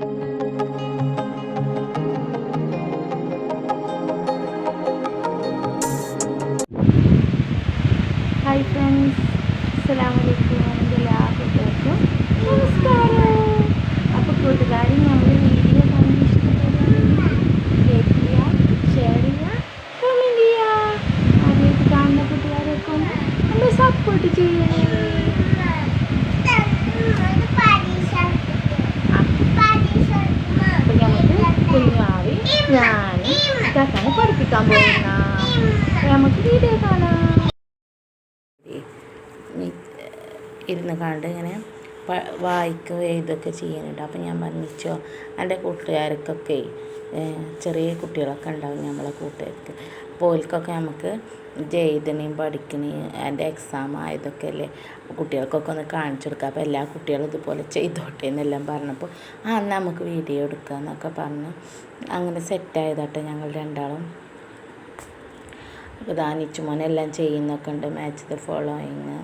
Hi friends, അസ്സലാമലൈക്കും. എല്ലാ കൂട്ടുകാർക്കും നമസ്കാരം. അപ്പോൾ കൂട്ടുകാരി നമ്മൾ വീഡിയോ കണ്ട് ഇഷ്ടപ്പെടുകയാണെങ്കിൽ ലൈക്ക് ചെയ്യുക, ഷെയർ ചെയ്യുക, കമൻറ്റ് ചെയ്യുക. ആദ്യമായിട്ട് കാണുന്ന കൂട്ടുകാരൊക്കെ ഒന്ന് നമ്മൾ സപ്പോർട്ട് ചെയ്യണേ. അപ്പോൾ നമുക്ക് കുഞ്ഞാവി ഞാൻ ഇതാക്കാണ് പഠിപ്പിക്കാൻ പോകുന്ന. നമുക്ക് വീഡിയോ കാണാം. ഇരുന്ന് കണ്ട് ഇങ്ങനെ വായിക്കുകയോ ഇതൊക്കെ ചെയ്യാനുണ്ട്. അപ്പം ഞാൻ പറഞ്ഞിച്ചോ, എൻ്റെ കൂട്ടുകാർക്കൊക്കെ ചെറിയ കുട്ടികളൊക്കെ ഉണ്ടാവും നമ്മളെ കൂട്ടുകാർക്ക്. അപ്പോൾ ഓൽക്കൊക്കെ നമുക്ക് എഴുതണേയും പഠിക്കണേയും എൻ്റെ എക്സാം ആയതൊക്കെ അല്ലേ, കുട്ടികൾക്കൊക്കെ ഒന്ന് കാണിച്ചു കൊടുക്കുക. അപ്പോൾ എല്ലാ കുട്ടികളും ഇതുപോലെ ചെയ്തോട്ടെ എന്നെല്ലാം പറഞ്ഞപ്പോൾ നമുക്ക് വീഡിയോ എടുക്കുക എന്നൊക്കെ പറഞ്ഞ് അങ്ങനെ സെറ്റായതാട്ടെ ഞങ്ങൾ രണ്ടാളും. അപ്പോൾ നിച്ചുമോനെല്ലാം ചെയ്യുന്നൊക്കെ ഉണ്ട്. മാച്ച് ദ ഫോളോയിങ്,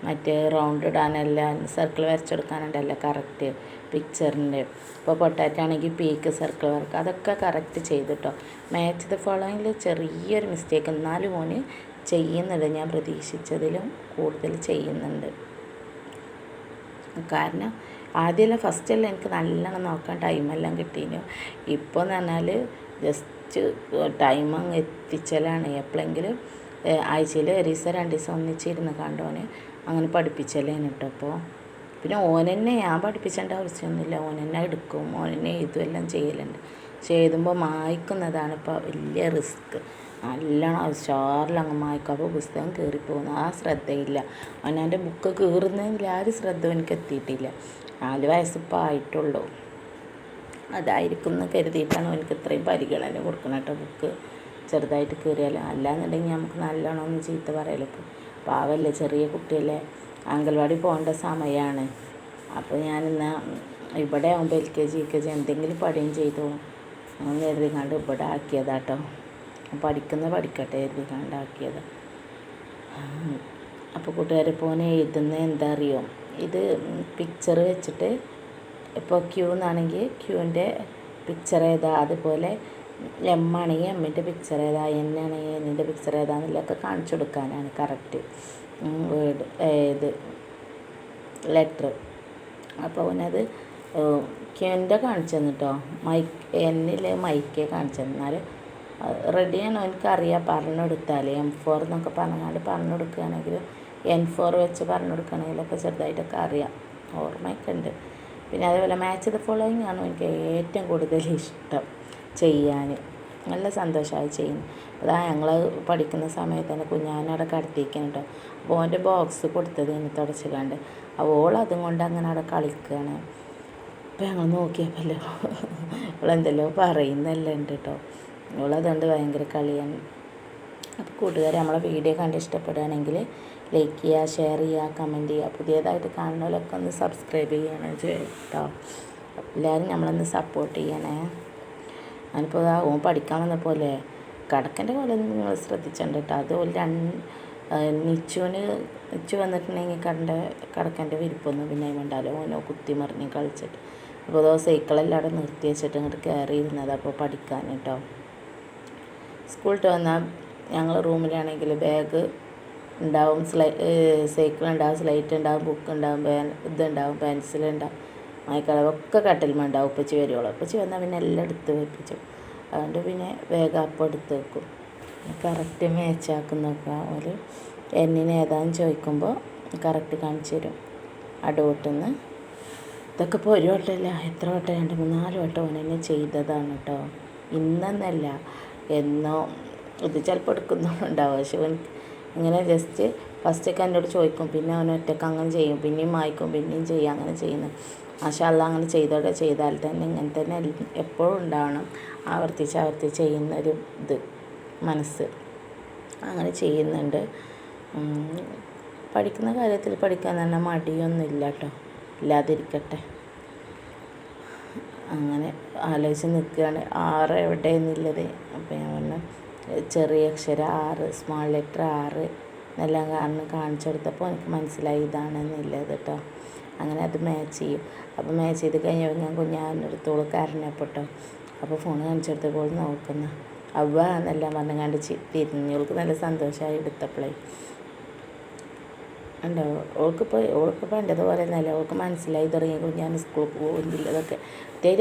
മറ്റേ റൗണ്ട് ഇടാനെല്ലാം സർക്കിൾ വരച്ചെടുക്കാനുണ്ടല്ലോ കറക്റ്റ് പിക്ചറിൻ്റെ. ഇപ്പോൾ പൊട്ടാറ്റോ ആണെങ്കിൽ പീക്ക് സർക്കിൾ വർക്ക് അതൊക്കെ കറക്റ്റ് ചെയ്തിട്ടോ. മാച്ച് ദ ഫോളോയിങ്ങിൽ ചെറിയൊരു മിസ്റ്റേക്ക് എന്നാലും ഓന് ചെയ്യുന്നുണ്ട്. ഞാൻ പ്രതീക്ഷിച്ചതിലും കൂടുതൽ ചെയ്യുന്നുണ്ട്. കാരണം ആദ്യമല്ല ഫസ്റ്റെല്ലാം എനിക്ക് നല്ലോണം നോക്കാൻ ടൈമെല്ലാം കിട്ടീനു. ഇപ്പോൾ എന്ന് പറഞ്ഞാൽ ജസ്റ്റ് ടൈം അങ്ങ് എത്തിച്ചലാണ്. എപ്പോഴെങ്കിലും ആഴ്ചയിൽ ഒരു ദിവസം 2 ദിവസം ഒന്നിച്ചിരുന്ന് കണ്ടോന് അങ്ങനെ പഠിപ്പിച്ചല്ലേന് കേട്ടോ. അപ്പോൾ പിന്നെ ഓനെന്നെ ഞാൻ പഠിപ്പിച്ചേണ്ട ആവശ്യമൊന്നുമില്ല. ഓനെന്നെ എടുക്കും, ഓനെന്നെ എഴുതുമെല്ലാം ചെയ്യലുണ്ട്. പക്ഷെ എഴുതുമ്പോൾ മായ്ക്കുന്നതാണ് ഇപ്പോൾ വലിയ റിസ്ക്. നല്ലോണം ഉഷാറിലങ്ങ് മായ്ക്കും. അപ്പോൾ പുസ്തകം കീറിപ്പോകുന്നു. ആ ശ്രദ്ധയില്ല. അവനവൻ്റെ ബുക്ക് കീറുന്നതിൽ ആ ഒരു ശ്രദ്ധ എനിക്ക് എത്തിയിട്ടില്ല. 4 വയസ്സിപ്പോൾ ആയിട്ടുള്ളൂ. അതായിരിക്കും എന്ന് കരുതിയിട്ടാണ് എനിക്ക് ഇത്രയും പരിഗണന കൊടുക്കണം കേട്ടോ. ബുക്ക് ചെറുതായിട്ട് കീറിയാലും അല്ലാന്നുണ്ടെങ്കിൽ നമുക്ക് നല്ലോണം ഒന്ന് ചീത്ത പറയല്ലോ. ഇപ്പോൾ പാവല്ലേ, ചെറിയ കുട്ടിയല്ലേ, അംഗൻവാടി പോകേണ്ട സമയമാണ്. അപ്പോൾ ഞാനിന്ന് ഇവിടെ ആകുമ്പോൾ LKG UKG എന്തെങ്കിലും പഠിയും ചെയ്തു അങ്ങനെ എഴുതിക്കാണ്ട് ഇവിടെ ആക്കിയതാട്ടോ. പഠിക്കട്ടെ എഴുതിക്കാണ്ടാക്കിയത്. അപ്പോൾ കൂട്ടുകാരെ പോനെ എഴുതുന്നത് എന്താ അറിയോ, ഇത് പിക്ചർ വെച്ചിട്ട് ഇപ്പോൾ Q എന്നാണെങ്കിൽ Qൻ്റെ പിക്ചർ ഏതാ, അതുപോലെ M ആണെങ്കിൽ എമ്മിൻ്റെ പിക്ചർ ഏതാ, N ആണെങ്കിൽ എന്നിൻ്റെ പിക്ചർ ഏതാണെന്നുള്ളതൊക്കെ കാണിച്ചു കൊടുക്കാനാണ് കറക്റ്റ് വേർഡ് ഇത് ലെറ്റർ. അപ്പോൾ അവനത് Qൻ്റെ കാണിച്ചു തന്നിട്ടോ. എന്നിൽ മൈക്കേ കാണിച്ചു തന്നാൽ റെഡിയാണ്. എനിക്കറിയാം പറഞ്ഞെടുത്താൽ M4 എന്നൊക്കെ പറഞ്ഞാണ്ട് പറഞ്ഞെടുക്കുകയാണെങ്കിൽ N4 വെച്ച് പറഞ്ഞെടുക്കുകയാണെങ്കിലൊക്കെ ചെറുതായിട്ടൊക്കെ അറിയാം, ഓർമ്മയൊക്കെ ഉണ്ട്. പിന്നെ അതേപോലെ മാച്ച് ദ ഫോളോയിങ് ആണ് എനിക്ക് ഏറ്റവും കൂടുതൽ ഇഷ്ടം ചെയ്യാൻ. നല്ല സന്തോഷമായി ചെയ്യുന്നു. അതാ ഞങ്ങൾ പഠിക്കുന്ന സമയത്ത് തന്നെ കുഞ്ഞാനവിടെ കടത്തിയിരിക്കണം കേട്ടോ. അപ്പോൾ ഓൻ്റെ ബോക്സ് കൊടുത്തത് ഇനി തുടച്ച് കണ്ട് അതും കൊണ്ട് അങ്ങനെ അവിടെ കളിക്കുകയാണ്. അപ്പോൾ ഞങ്ങൾ നോക്കിയപ്പോഴല്ലോ അവളെന്തല്ലോ പറയുന്നല്ലേ ഉണ്ട് കേട്ടോ. അവളതുകൊണ്ട് ഭയങ്കര കളിയാണ്. അപ്പോൾ കൂട്ടുകാർ നമ്മളെ വീഡിയോ കണ്ട് ഇഷ്ടപ്പെടുകയാണെങ്കിൽ ലൈക്ക് ചെയ്യുക, ഷെയർ ചെയ്യുക, കമൻറ്റ് ചെയ്യുക. പുതിയതായിട്ട് കാണുന്നവരൊക്കെ ഒന്ന് സബ്സ്ക്രൈബ് ചെയ്യണം കേട്ടോ. എല്ലാവരും നമ്മളൊന്ന് സപ്പോർട്ട് ചെയ്യണേ. ഞാനിപ്പോൾ ഓൻ പഠിക്കാൻ വന്നപ്പോലെ കടക്കൻ്റെ പോലെ ഒന്നും നിങ്ങൾ ശ്രദ്ധിച്ചിട്ടുണ്ട് കേട്ടോ. അതുപോലെ നിച്ചു വന്നിട്ടുണ്ടെങ്കിൽ കടക്കൻ്റെ വിരിപ്പൊന്നും പിന്നെ വേണ്ടാലോ. ഓനോ കുത്തി മറിഞ്ഞ് കളിച്ചിട്ട് അപ്പോൾ സൈക്കിളെല്ലാം അവിടെ നിർത്തി വെച്ചിട്ട് ഇങ്ങോട്ട് കയറിയിരുന്നത് അപ്പോൾ പഠിക്കാൻ കേട്ടോ. സ്കൂളിട്ട് വന്നാൽ ഞങ്ങൾ റൂമിലാണെങ്കിൽ ബാഗ് ഉണ്ടാവും, സൈക്കിൾ ഉണ്ടാവും, സ്ലേറ്റ് ഉണ്ടാവും, ബുക്ക് ഉണ്ടാവും, ഇതുണ്ടാവും, പെൻസിലുണ്ടാവും, മയക്കളവൊക്കെ കട്ടിലുമുണ്ടാവും. ഉപ്പച്ചി വരുവോളൂ. ഉപ്പച്ചി വന്നാൽ പിന്നെ എല്ലാം എടുത്ത് വെപ്പിച്ചു. അതുകൊണ്ട് പിന്നെ വേഗം അപ്പം എടുത്ത് വെക്കും. കറക്റ്റ് മേച്ചാക്കുന്നൊക്കെ ഒരു എന്നിന് ഏതാന്ന് ചോദിക്കുമ്പോൾ കറക്റ്റ് കാണിച്ചു തരും. അടോട്ടുന്ന് ഇതൊക്കെ ഇപ്പോൾ ഒരു വട്ടമല്ല, എത്ര വട്ടം 2, 3, 4 വട്ടം ഓനെന്നെ ചെയ്തതാണ് കേട്ടോ. ഇന്നെന്നല്ല എന്നോ. ഇത് ചിലപ്പോൾ എടുക്കുന്നുണ്ടാവും. പക്ഷെ ഇങ്ങനെ ജസ്റ്റ് ഫസ്റ്റൊക്കെ എന്നോട് ചോദിക്കും, പിന്നെ അവൻ ഒറ്റയ്ക്ക് അങ്ങനെ ചെയ്യും, പിന്നെയും വായിക്കും, പിന്നെയും ചെയ്യും, അങ്ങനെ ചെയ്യുന്നു. മാഷാ അല്ലാഹ് അങ്ങനെ ചെയ്താൽ തന്നെ ഇങ്ങനെ തന്നെ എപ്പോഴും ഉണ്ടാവണം. ആവർത്തിച്ച് ചെയ്യുന്നൊരു ഇത് മനസ്സ് അങ്ങനെ ചെയ്യുന്നുണ്ട്. പഠിക്കുന്ന കാര്യത്തിൽ പഠിക്കാൻ തന്നെ മടിയൊന്നുമില്ല കേട്ടോ, ഇല്ലാതിരിക്കട്ടെ. അങ്ങനെ ആലോചിച്ച് നിൽക്കുകയാണ് 6 എവിടെയെന്നുള്ളത്. അപ്പോൾ ഞാൻ പറഞ്ഞു ചെറിയ അക്ഷരം 6, സ്മോൾ ലെറ്റർ 6 എന്നെല്ലാം കാരണം കാണിച്ചു കൊടുത്തപ്പോൾ എനിക്ക് മനസ്സിലായി ഇതാണെന്നുള്ളത് കേട്ടോ. അങ്ങനെ അത് മാച്ച് ചെയ്യും. അപ്പോൾ മാച്ച് ചെയ്ത് കഴിഞ്ഞപ്പോൾ ഞാൻ കുഞ്ഞാനെടുത്തോളൂ കരഞ്ഞപ്പെട്ടോ. അപ്പോൾ ഫോൺ കാണിച്ചെടുത്തപ്പോൾ നോക്കുന്ന അവ എന്നെല്ലാം പറഞ്ഞങ്ങാണ്ട് തിരിഞ്ഞോൾക്ക് നല്ല സന്തോഷമായി എടുത്തപ്പോഴേ ഉണ്ടോ. ഓൾക്കിപ്പോൾ എൻ്റെതുപോലെ ഒന്നല്ല, ഓൾക്ക് മനസ്സിലായി തുടങ്ങി ഞാൻ സ്കൂളിൽ പോകുന്നില്ലതൊക്കെ.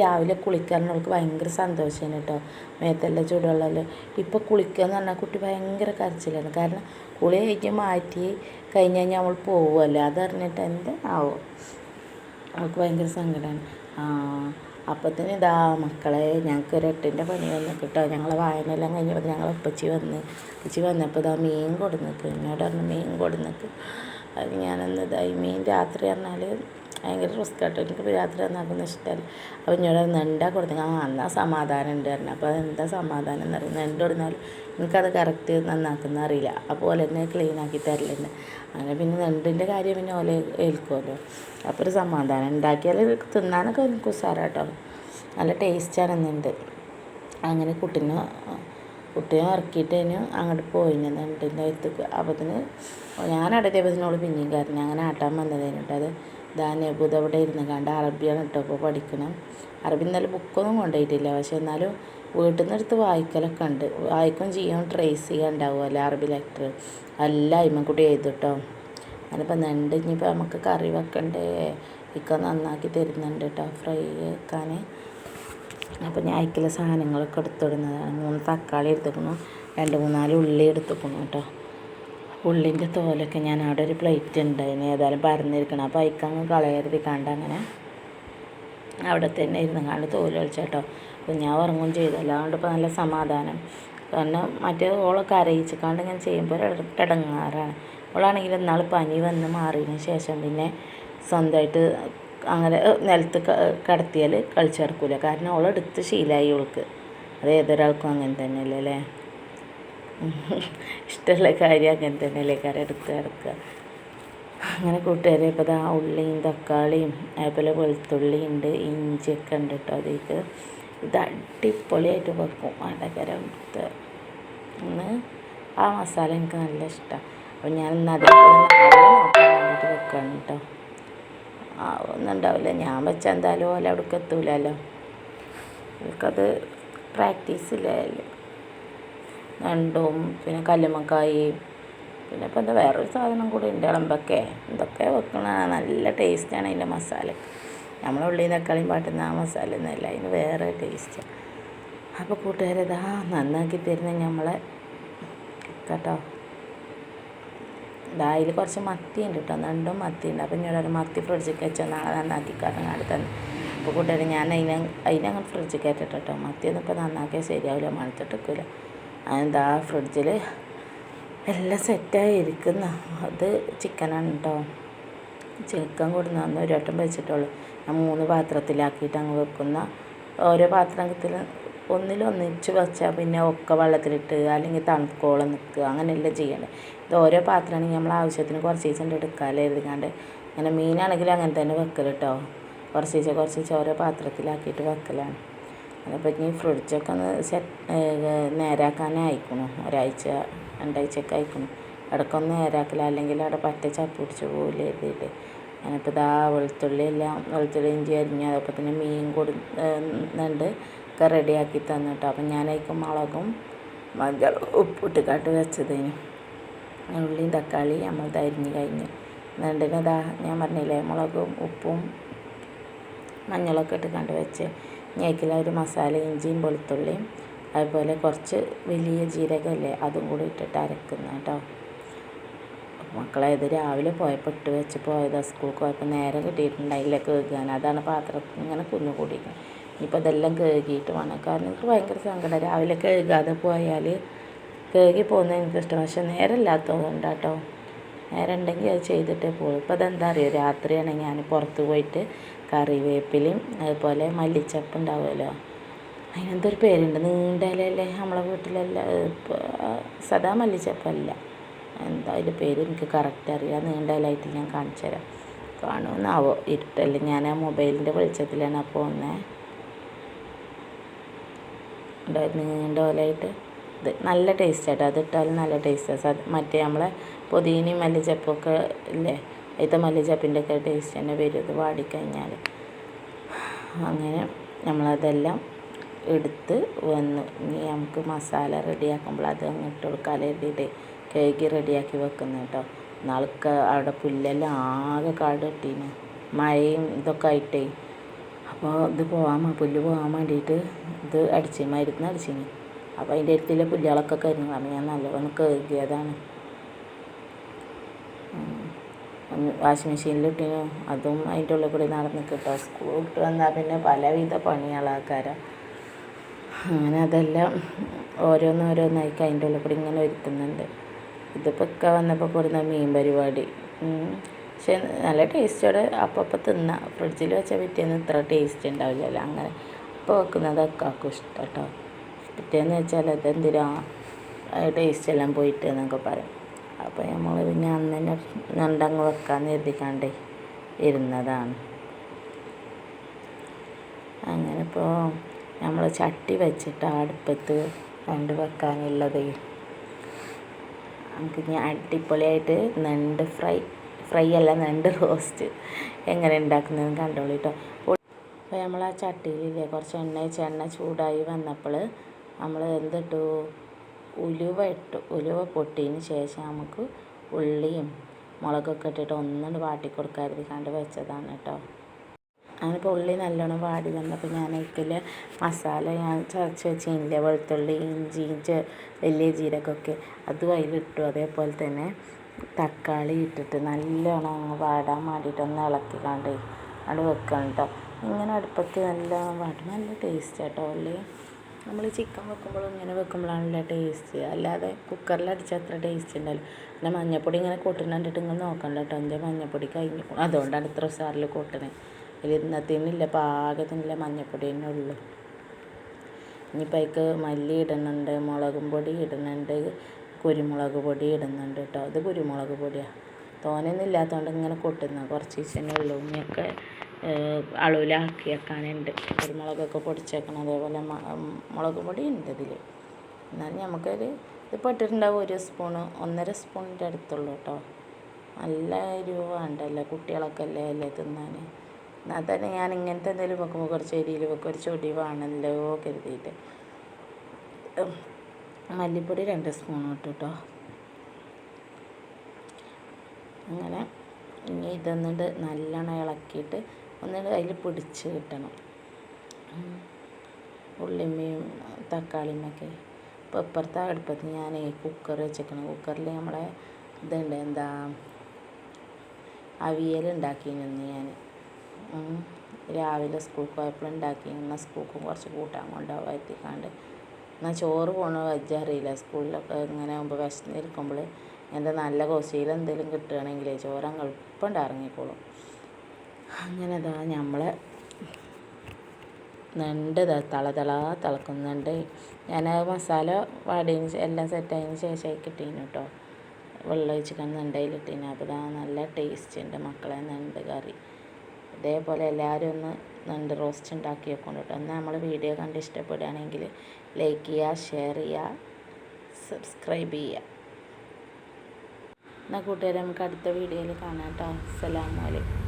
രാവിലെ കുളിക്കാൻ അവൾക്ക് ഭയങ്കര സന്തോഷമാണ് കേട്ടോ. മേത്തെല്ലാം ചൂടുവെള്ളമല്ലോ. ഇപ്പോൾ കുളിക്കുക എന്ന് പറഞ്ഞാൽ കുട്ടി ഭയങ്കര കരച്ചിലാണ്. കാരണം കുളി കഴിഞ്ഞ് മാറ്റി കഴിഞ്ഞ് കഴിഞ്ഞാൽ അവൾ പോകുമല്ലോ, അതറിഞ്ഞിട്ട് എന്താ ആവും അവൾക്ക് ഭയങ്കര സങ്കടമാണ്. അപ്പത്തിന് ഇതാ മക്കളെ ഞങ്ങൾക്ക് ഒരു 8ൻ്റെ പണി വന്ന് കേട്ടോ. ഞങ്ങളെ വായനയെല്ലാം കഴിഞ്ഞപ്പോൾ ഞങ്ങൾ ഉപ്പച്ചി വന്നപ്പോൾ ഇതാ മീൻ കൊടുന്നിക്ക്. എന്നോട് പറഞ്ഞു മീൻ കൊടുന്നിക്ക്. അത് ഞാനെന്നതായി മീൻ രാത്രി പറഞ്ഞാൽ ഭയങ്കര റിസ്ക് കേട്ടോ. എനിക്കിപ്പോൾ രാത്രി നന്നാക്കുന്ന ഇഷ്ടമല്ല. അപ്പോൾ എന്നോട് നെണ്ടാ കൊടുത്തു. എന്നാൽ സമാധാനം ഉണ്ട് പറഞ്ഞു. അപ്പോൾ അതെന്താ സമാധാനം എന്ന് പറയുന്നത്, നെണ്ട് കൊടുത്താലും എനിക്കത് കറക്റ്റ് നന്നാക്കുന്ന അറിയില്ല. അപ്പോൾ തന്നെ ക്ലീനാക്കി തരലുണ്ട്. അങ്ങനെ പിന്നെ നെണ്ടിൻ്റെ കാര്യം പിന്നെ ഓല ഏൽക്കുമല്ലോ. അപ്പോൾ ഒരു സമാധാനം. ഉണ്ടാക്കിയാൽ തിന്നാനൊക്കെ എനിക്ക് ഉസാറാട്ടോ, നല്ല ടേസ്റ്റാണ് നെണ്ട്. അങ്ങനെ കുട്ടീനെ ഇറക്കിയിട്ടേന് അങ്ങോട്ട് പോയിന് നെണ്ടിൻ്റെ അടുത്തേക്ക്. അപ്പത്തിന് ഞാനടത്തിയപ്പത്തിനോട് പിന്നെയും കാരണം അങ്ങനെ ആട്ടാൻ വന്നതേനു കേട്ടോ. അത് ധാന്യബുധ അവിടെ ഇരുന്ന് കണ്ട് അറബിയാണ് കേട്ടോ ഇപ്പോൾ പഠിക്കണം. അറബി എന്നാലും ബുക്കൊന്നും കൊണ്ടുപോയിട്ടില്ല, പക്ഷെ എന്നാലും വീട്ടിൽ നിന്ന് എടുത്ത് വായിക്കലൊക്കെ ഉണ്ട്. വായിക്കും ചെയ്യും, ട്രേസ് ചെയ്യാൻ ഉണ്ടാവുമല്ലോ അറബി ലെറ്റർ എല്ലാം അയിമക്കൂടി എഴുതും കേട്ടോ. അതിപ്പോൾ നെണ്ട് ഇനിയിപ്പോൾ നമുക്ക് കറി വെക്കണ്ടേ, ഇക്ക നന്നാക്കി തരുന്നുണ്ട് കേട്ടോ ഫ്രൈ വെക്കാൻ. അപ്പോൾ ഞാൻ അയക്കുള്ള സാധനങ്ങളൊക്കെ എടുത്തിടുന്നതാണ്. 3 തക്കാളി എടുത്തുക്കുന്നു, 2-3-4 ഉള്ളി എടുത്തുക്കുന്നു കേട്ടോ. ഉള്ളിൻ്റെ തോലൊക്കെ ഞാൻ അവിടെ ഒരു പ്ലേറ്റ് ഉണ്ടായിരുന്നു, ഏതായാലും പരന്നിരിക്കണം. അപ്പോൾ അയക്കങ്ങ് കളയരുത് കണ്ട് അങ്ങനെ അവിടെ തന്നെ ഇരുന്ന് കണ്ട് തോല് കളിച്ചേട്ടോ. അപ്പോൾ ഞാൻ ഉറങ്ങും ചെയ്തല്ലോ, അതുകൊണ്ട് ഇപ്പോൾ നല്ല സമാധാനം. കാരണം മറ്റേ ഓളൊക്കെ അരയിച്ചിക്കാണ്ട് ഇങ്ങനെ ചെയ്യുമ്പോൾ ഇടങ്ങാറാണ്. ഓളാണെങ്കിൽ ഇന്നാൾ പനി വന്ന് മാറിയതിന് ശേഷം പിന്നെ സ്വന്തമായിട്ട് അങ്ങനെ നിലത്ത് കിടത്തിയാൽ കളിച്ചിറക്കില്ല. കാരണം ഓളെടുത്ത് ശീലമായി ഓൾക്ക്. അത് ഏതൊരാൾക്കും അങ്ങനെ തന്നെയല്ലേ അല്ലേ, ഇഷ്ടമുള്ള കാര്യം അങ്ങനെ തന്നെയല്ലേ കാര്യം എടുത്ത് കിടക്കുക. അങ്ങനെ കൂട്ടുകാരെ ഇപ്പോൾ ആ ഉള്ളിയും തക്കാളിയും അതേപോലെ വെളുത്തുള്ളി ഉണ്ട്, ഇഞ്ചിയൊക്കെ ഉണ്ട് കേട്ടോ. അതിലേക്ക് ഇത് അടിപൊളിയായിട്ട് വെക്കും അടകരം ഒന്ന്. ആ മസാല എനിക്ക് നല്ല ഇഷ്ടമാണ്. അപ്പോൾ ഞാൻ ഇന്ന് അതേപോലെ നോക്കാൻ വേണ്ടിയിട്ട് വെക്കുകയാണ് കേട്ടോ. ഒന്നും ഉണ്ടാവില്ല, ഞാൻ വെച്ചാൽ എന്തായാലും ഓല അവിടേക്ക് എത്തൂലല്ലോ, എനിക്കത് പ്രാക്ടീസ് ഇല്ലല്ലോ. ഞണ്ടും പിന്നെ കല്ലുമ്മക്കായും പിന്നെ ഇപ്പോൾ എന്താ വേറൊരു സാധനം കൂടി ഉണ്ട്, ഇളമ്പൊക്കെ ഇതൊക്കെ വെക്കണ നല്ല ടേസ്റ്റാണ് അതിൻ്റെ മസാല. നമ്മൾ ഉള്ളിയും തക്കാളിയും പാട്ടുന്ന ആ മസാല ഒന്നുമല്ല, അതിന് വേറെ ടേസ്റ്റാണ്. അപ്പോൾ കൂട്ടുകാരിതാ നന്നാക്കി തരുന്ന നമ്മളെ കേട്ടോ. അതിൽ കുറച്ച് മത്തിയുണ്ട് കേട്ടോ, നണ്ടും മത്തിയുണ്ട്. അപ്പോൾ ഞാൻ മത്തി ഫ്രിഡ്ജിൽ വെച്ചാൽ നാളെ നന്നാക്കി കറങ്ങാട് തന്നെ. അപ്പോൾ കൂട്ടുകാർ ഞാൻ അതിനങ്ങനെ ഫ്രിഡ്ജിൽ കയറ്റിട്ട് കേട്ടോ. മത്തിയൊന്നും ഇപ്പോൾ നന്നാക്കിയാൽ ശരിയാവില്ല, മണത്തിട്ടിക്കില്ല. അതെന്താ ഫ്രിഡ്ജിൽ എല്ലാം സെറ്റായി ഇരിക്കുന്ന. അത് ചിക്കനാണ് കേട്ടോ. ചിക്കൻ കൊടുന്ന് വന്ന് ഒരു വട്ടം വെച്ചിട്ടുള്ളൂ. ഞാൻ 3 പാത്രത്തിലാക്കിയിട്ട് അങ്ങ് വെക്കുന്ന. ഓരോ പാത്രത്തിൽ ഒന്നിലൊന്നിച്ച് വെച്ചാൽ പിന്നെ ഒക്കെ വെള്ളത്തിലിട്ട് അല്ലെങ്കിൽ തണുക്കോളം നിൽക്കുക അങ്ങനെയല്ല ചെയ്യേണ്ടത്. ഇത് ഓരോ പാത്രമാണെങ്കിൽ നമ്മൾ ആവശ്യത്തിന് കുറച്ച് ദിവസം എടുക്കാമല്ലോ എഴുതിക്കാണ്ട്. അങ്ങനെ മീനാണെങ്കിലും അങ്ങനെ തന്നെ വെക്കൽ കേട്ടോ. കുറച്ച് ഓരോ പാത്രത്തിലാക്കിയിട്ട് വെക്കലാണ്. അതിപ്പോൾ ഇനി ഫ്രിഡ്ജൊക്കെ ഒന്ന് നേരാക്കാനായിക്കണം. 1-2 ആഴ്ചയൊക്കെ ആയിക്കണം. ഇടയ്ക്കൊന്ന് നേരാക്കില്ല, അല്ലെങ്കിൽ അവിടെ പറ്റ ചപ്പ് പിടിച്ച് പോകില്ല എഴുതിയിട്ട്. ഞാനിപ്പോൾ ഇതാ വെളുത്തുള്ളി ഇഞ്ചി അരിഞ്ഞ് അതപ്പോൾ തന്നെ മീൻ കൊടുക്കുന്നുണ്ട് ഒക്കെ റെഡിയാക്കി തന്നു കേട്ടോ. അപ്പം ഞാനേക്കും മുളകും മഞ്ഞൾ ഉപ്പിട്ട് കാട്ട് വെച്ചതിന് ഉള്ളിയും തക്കാളി നമ്മൾ അരിഞ്ഞ് കഴിഞ്ഞ് എന്നിട്ടിനതാ ഞാൻ പറഞ്ഞില്ലേ മുളകും ഉപ്പും മഞ്ഞളൊക്കെ ഇട്ട് കണ്ട് വെച്ച് ഞേക്കിൽ ഒരു മസാല ഇഞ്ചിയും വെളുത്തുള്ളിയും അതുപോലെ കുറച്ച് വലിയ ജീരകമല്ലേ അതും കൂടി ഇട്ടിട്ട് അരക്കുന്ന കേട്ടോ. മക്കളെ ഇത് രാവിലെ പോയപ്പോൾ ഇട്ട് വെച്ച് പോയതാ. സ്കൂൾക്ക് പോയപ്പോൾ നേരം കിട്ടിയിട്ടുണ്ടായില്ല കേൾക്കാൻ. അതാണ് പാത്രം ഇങ്ങനെ കുന്നുകൂടിയിരിക്കുന്നത്. ഇനിയിപ്പോൾ ഇതെല്ലാം കഴുകിയിട്ട് വേണം. കാരണം എനിക്ക് ഭയങ്കര സങ്കടം, രാവിലെ കഴുകാതെ പോയാൽ കഴുകി പോകുന്നത് എനിക്കിഷ്ടം. പക്ഷെ നേരമില്ലാത്തതുകൊണ്ട് കേട്ടോ. നേരം ഉണ്ടെങ്കിൽ അത് ചെയ്തിട്ടേ പോകും. ഇപ്പോൾ അതെന്താ അറിയുമോ, രാത്രിയാണ് ഞാൻ പുറത്ത് പോയിട്ട് കറിവേപ്പിലയും അതുപോലെ മല്ലിച്ചപ്പ് ഉണ്ടാവുമല്ലോ, അതിനെന്തൊരു പേരുണ്ട്, നീണ്ട ഇലയല്ലേ നമ്മളെ വീട്ടിലെല്ലാം. സദാ മല്ലിച്ചപ്പല്ല, എന്താ അതിൻ്റെ പേര് എനിക്ക് കറക്റ്റ് അറിയാം. നീണ്ട ഇലയായിട്ട് ഞാൻ കാണിച്ചു തരാം. കാണുമെന്നാവോ ഇരുട്ടല്ലേ, ഞാൻ ആ മൊബൈലിൻ്റെ വെളിച്ചത്തിലാണ് അപ്പോൾ നീണ്ട ഇലയായിട്ട്. ഇത് നല്ല ടേസ്റ്റാട്ടോ, അതിട്ടാലും നല്ല ടേസ്റ്റാണ്. മറ്റേ നമ്മളെ പുതിനയും മല്ലിച്ചപ്പൊക്കെ ഇല്ലേ അതിലത്തെ മല്ലിച്ചപ്പിൻ്റെ ഒക്കെ ടേസ്റ്റ് തന്നെ വരും ഇത് വാടിക്കഴിഞ്ഞാൽ. അങ്ങനെ നമ്മളതെല്ലാം എടുത്ത് വന്നു. ഇനി നമുക്ക് മസാല റെഡിയാക്കുമ്പോൾ അത് ഇട്ട് കൊടുക്കാൻ വേണ്ടിയിട്ട് കേക്ക് റെഡിയാക്കി വെക്കുന്നു കേട്ടോ. നാൾക്ക് അവിടെ പുല്ലെല്ലാം ആകെ കാട് കെട്ടീന്, മഴയും ഇതൊക്കെ ആയിട്ടേ. അപ്പോൾ ഇത് പുല്ല് പോകാൻ വേണ്ടിയിട്ട് ഇത് മരുന്ന് അടിച്ചിന്. അപ്പോൾ അതിൻ്റെ അടുത്തുള്ള പുല്ലുകളൊക്കെ കരിഞ്ഞു. അപ്പോൾ ഞാൻ നല്ലോണം കഴുകിയതാണ്. വാഷിംഗ് മെഷീനിലിട്ടിനു. അതും അതിൻ്റെ ഉള്ളിൽ കൂടി നടന്ന് കിട്ടോ. സ്കൂൾ വിട്ട് വന്നാൽ പിന്നെ പലവിധ പണികളാക്കാരം. അങ്ങനെ അതെല്ലാം ഓരോന്നോരോന്നായിട്ട് അതിൻ്റെ ഉള്ളിൽ കൂടി ഇങ്ങനെ ഒരുക്കുന്നുണ്ട്. ഇതിപ്പോൾ ഒക്കെ വന്നപ്പോൾ കൊടുക്കുന്ന മീൻ പരിപാടി. പക്ഷെ നല്ല ടേസ്റ്റോടെ അപ്പം തിന്നാം. ഫ്രിഡ്ജിൽ വെച്ചാൽ പിറ്റേന്ന് ഇത്ര ടേസ്റ്റ് ഉണ്ടാവില്ലല്ലോ. അങ്ങനെ അപ്പോൾ വെക്കുന്നതൊക്കെ ആക്കും ഇഷ്ടം കേട്ടോ. പിറ്റേന്ന് വെച്ചാൽ അതെന്തിനാ ടേസ്റ്റ് എല്ലാം പോയിട്ട് എന്നൊക്കെ പറയും. അപ്പോൾ നമ്മൾ പിന്നെ അന്ന് തന്നെ നണ്ടങ്ങ് വെക്കാമെന്ന് കരുതിക്കാണ്ട് ഇരുന്നതാണ്. അങ്ങനെ ഇപ്പോൾ നമ്മൾ ചട്ടി വെച്ചിട്ട് അടുപ്പത്ത് നണ്ട് വെക്കാനുള്ളത്. നമുക്ക് ഇനി അടിപൊളിയായിട്ട് നണ്ട് ഫ്രൈ അല്ല, നണ്ട് റോസ്റ്റ് എങ്ങനെ ഉണ്ടാക്കുന്നതെന്ന് കണ്ടോളൂ കേട്ടോ. അപ്പോൾ നമ്മൾ ആ ചട്ടിയിലില്ലേ കുറച്ച് എണ്ണ ചൂടായി വന്നപ്പോൾ നമ്മൾ എന്തിട്ടു, ഉലുവ ഇട്ടു. ഉലുവ പൊട്ടിയതിന് ശേഷം നമുക്ക് ഉള്ളിയും മുളകൊക്കെ ഇട്ടിട്ട് ഒന്നുകൊണ്ട് വാട്ടി കൊടുക്കാതെ കണ്ട് വെച്ചതാണ് കേട്ടോ. അങ്ങനിപ്പോൾ ഉള്ളി നല്ലോണം വാടി വന്നപ്പോൾ ഞാൻ ഇതിൽ മസാല ഞാൻ ചതച്ച് വെച്ചില്ല, വെളുത്തുള്ളി, ഇഞ്ചി, വലിയ ജീരകമൊക്കെ അതും അതിലിട്ടു. അതേപോലെ തന്നെ തക്കാളി ഇട്ടിട്ട് നല്ലോണം വാടാൻ വേണ്ടിയിട്ട് ഒന്ന് ഇളക്കി കണ്ട് അവിടെ വെക്കണം കേട്ടോ. ഇങ്ങനെ അടുപ്പത്ത് നല്ലോണം വാട്ടും, നല്ല ടേസ്റ്റ് കേട്ടോ. ഉള്ളി നമ്മൾ ചിക്കൻ വെക്കുമ്പോഴും ഇങ്ങനെ വെക്കുമ്പോഴാണല്ലോ ടേസ്റ്റ്, അല്ലാതെ കുക്കറിലടിച്ചാൽ അത്ര ടേസ്റ്റ് ഉണ്ടല്ലോ. പിന്നെ മഞ്ഞൾപ്പൊടി ഇങ്ങനെ കൂട്ടുന്നുണ്ടിട്ട് ഇങ്ങനെ നോക്കണ്ട കേട്ടോ. എൻ്റെ മഞ്ഞൾപ്പൊടി കഴിഞ്ഞു, അതുകൊണ്ടാണ് ഇത്ര സാറിൽ കൂട്ടണേ. അതിൽ ഇന്നത്തേനില്ല, പാകത്തിനില്ല മഞ്ഞൾപ്പൊടി തന്നെ ഉള്ളൂ. ഇനിയിപ്പോൾ അതിക്ക് മല്ലി ഇടുന്നുണ്ട്, മുളകും പൊടി ഇടുന്നുണ്ട്, കുരുമുളക് പൊടി ഇടുന്നുണ്ട് കേട്ടോ. ഇത് കുരുമുളക് പൊടിയാണ്, തോനെയൊന്നും ഇല്ലാത്തതുകൊണ്ട് ഇങ്ങനെ കൊട്ടുന്ന കുറച്ച് ദിവസമേ ഉള്ളൂ. ഇനിയൊക്കെ അളവിലാക്കി വെക്കാനുണ്ട്. കുരുമുളകൊക്കെ പൊടിച്ചേക്കണം. അതേപോലെ മുളക് പൊടി ഉണ്ട് ഇതിൽ. എന്നാലും നമുക്കൊരു ഇപ്പോൾ ഇട്ടിട്ടുണ്ടാവും 1 സ്പൂണ് 1.5 സ്പൂണിൻ്റെ അടുത്തുള്ളൂ കേട്ടോ. നല്ല എരിവ് വേണ്ടല്ലോ, കുട്ടികളൊക്കെ അല്ലേ തിന്നാൻ. എന്നാൽ തന്നെ ഞാൻ ഇങ്ങനത്തെ എന്തെങ്കിലും വെക്കുമ്പോൾ കുറച്ച് എരിയിൽ വെക്കും, ഒരു ചൊടി വേണമല്ലോ കരുതിയിട്ട്. മല്ലിപ്പൊടി 2 സ്പൂൺ ഇട്ടു കേട്ടോ. അങ്ങനെ ഇനി ഇതൊന്നിട്ട് നല്ലോണം ഇളക്കിയിട്ട് ഒന്നിട്ട് അതിൽ പിടിച്ച് കിട്ടണം ഉള്ളിമ്മയും തക്കാളിയുമൊക്കെ. ഇപ്പോൾ ഇപ്പുറത്തെ അടുപ്പത്ത് ഞാൻ കുക്കർ വെച്ചേക്കണം. കുക്കറിൽ നമ്മളെ ഇതുണ്ട്, എന്താ അവിയൽ ഉണ്ടാക്കിയിരുന്നു ഞാൻ രാവിലെ സ്കൂൾക്ക് പോയപ്പോൾ ഉണ്ടാക്കി. എന്നാൽ സ്കൂൾക്കും കുറച്ച് കൂട്ടാൻ കൊണ്ടുപോകാൻ എത്തിക്കാണ്ട്. എന്നാൽ ചോറ് പോകണ വെച്ചറിയില്ല. സ്കൂളിലൊക്കെ ഇങ്ങനെ ആകുമ്പോൾ വിശന്നിരിക്കുമ്പോൾ എൻ്റെ നല്ല കൊശിയിൽ എന്തെങ്കിലും കിട്ടുകയാണെങ്കിൽ ചോറ് അങ്ങ് എളുപ്പം ഇറങ്ങിക്കോളും. അങ്ങനെ ഇതാ നമ്മളെ നണ്ട് തിളക്കുന്നുണ്ട്. ഞാൻ മസാല വാടിയതിന് എല്ലാം സെറ്റായതിന് ശേഷം കിട്ടീന് കേട്ടോ. വെള്ളം ഒഴിച്ചിട്ട് നണ്ടയിലിട്ടീന്. അപ്പോൾ ഇതാ നല്ല ടേസ്റ്റ് ഉണ്ട് മക്കളെ നണ്ട് കറി. ഇതേപോലെ എല്ലാവരും ഒന്ന് നണ്ട് റോസ്റ്റ് ഉണ്ടാക്കി വെക്കൊണ്ട് കേട്ടോ. എന്നാൽ നമ്മൾ വീഡിയോ കണ്ട് ഇഷ്ടപ്പെടുകയാണെങ്കിൽ ലൈക്ക് ചെയ്യുക, ഷെയർ ചെയ്യുക, സബ്സ്ക്രൈബ് ചെയ്യുക. എന്നാൽ കൂട്ടുകാരെ നമുക്ക് അടുത്ത വീഡിയോയിൽ കാണാം കേട്ടോ. അസ്സലാമു അലൈക്കും.